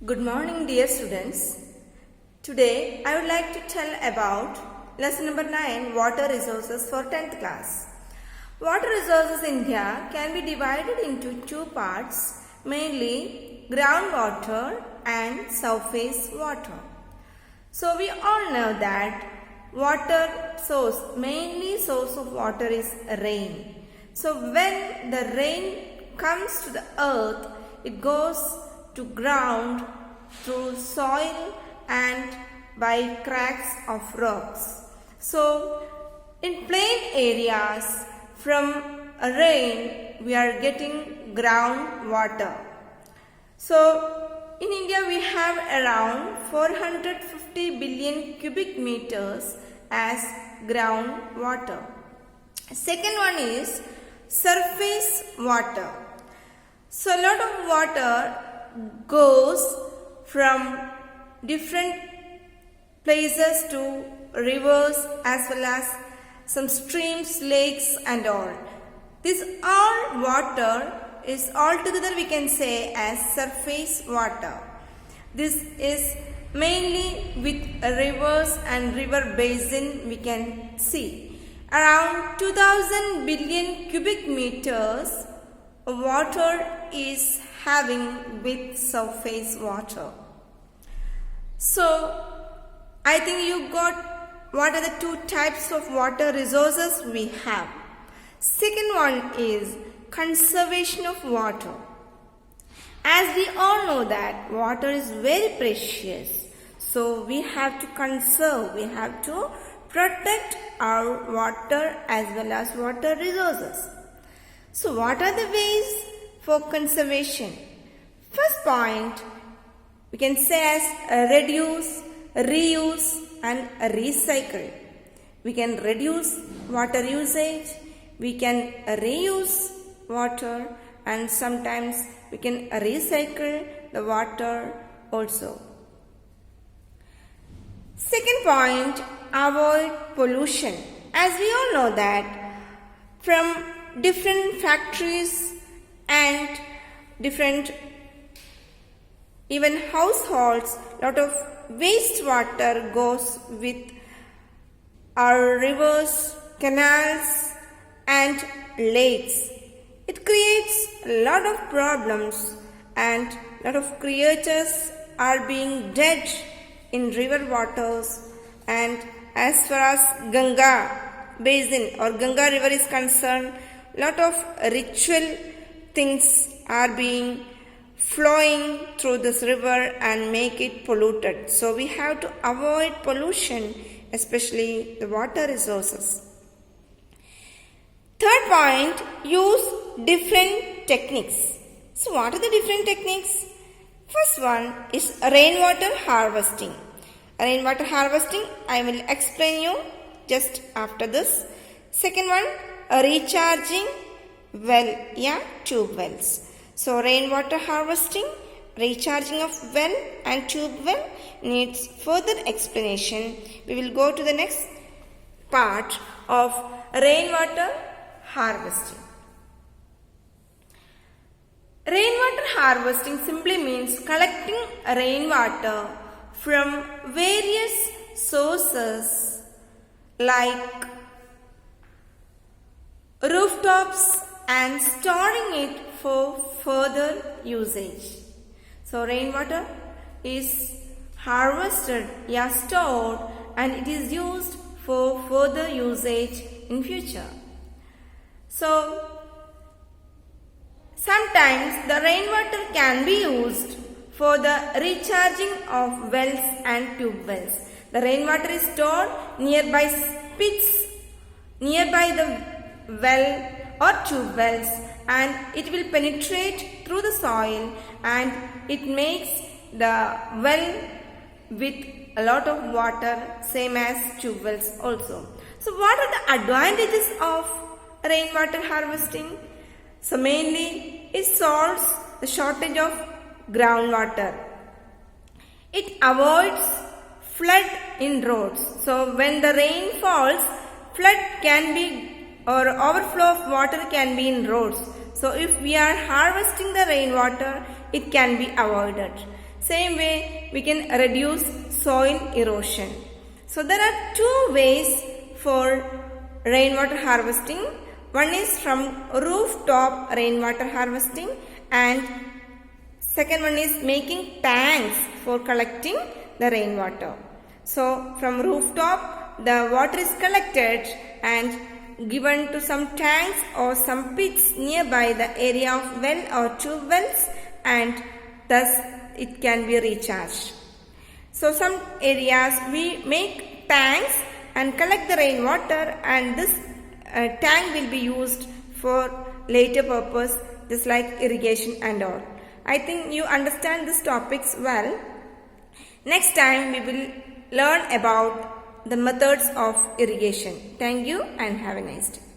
Good morning, dear students. Today I would like to tell about lesson number 9, water resources for 10th class. Water resources in India can be divided into two parts, mainly groundwater and surface water. So we all know that mainly source of water is rain. So when the rain comes to the earth, it goes to ground through soil and by cracks of rocks. So in plain areas, from rain we are getting groundwater. So in India we have around 450 billion cubic meters as groundwater. Second one is surface water. So a lot of water goes from different places to rivers as well as some streams, lakes and all. This all water is altogether we can say as surface water. This is mainly with rivers and river basin we can see. Around 2000 billion cubic meters of water is having with surface water. So I think you got what are the two types of water resources we have. Second one is conservation of water. As we all know that water is very precious, so we have to conserve, we have to protect our water as well as water resources. So what are the ways for conservation? First point we can say as reduce, reuse and recycle. We can reduce water usage, we can reuse water and sometimes we can recycle the water also. Second point, avoid pollution. As we all know that from different factories and different even households, lot of wastewater goes with our rivers, canals and lakes. It creates a lot of problems and a lot of creatures are being dead in river waters, and as far as Ganga basin or Ganga river is concerned, lot of ritual things are being flowing through this river and make it polluted. So we have to avoid pollution, especially the water resources. Third point, use different techniques. So what are the different techniques? First one is rainwater harvesting. Rainwater harvesting I will explain you just after this. Second one, recharging tube wells. So rainwater harvesting, recharging of well and tube well needs further explanation. We will go to the next part of rainwater harvesting. Rainwater harvesting simply means collecting rainwater from various sources like rooftops and storing it for further usage. So rainwater is harvested, stored and it is used for further usage in future. So sometimes the rainwater can be used for the recharging of wells and tube wells. The rainwater is stored nearby pits, nearby the well or tube wells, and it will penetrate through the soil and it makes the well with a lot of water, same as tube wells also. So what are the advantages of rainwater harvesting? So mainly it solves the shortage of groundwater. It avoids flood in roads. So when the rain falls, flood can be or overflow of water can be in roads. So if we are harvesting the rainwater, it can be avoided. Same way, we can reduce soil erosion. So there are two ways for rainwater harvesting. One is from rooftop rainwater harvesting, and second one is making tanks for collecting the rainwater. So from rooftop, the water is collected and given to some tanks or some pits nearby the area of well or tube wells, and thus it can be recharged. So some areas we make tanks and collect the rainwater, and this tank will be used for later purpose, just like irrigation and all. I think you understand these topics well. Next time we will learn about the methods of irrigation. Thank you and have a nice day.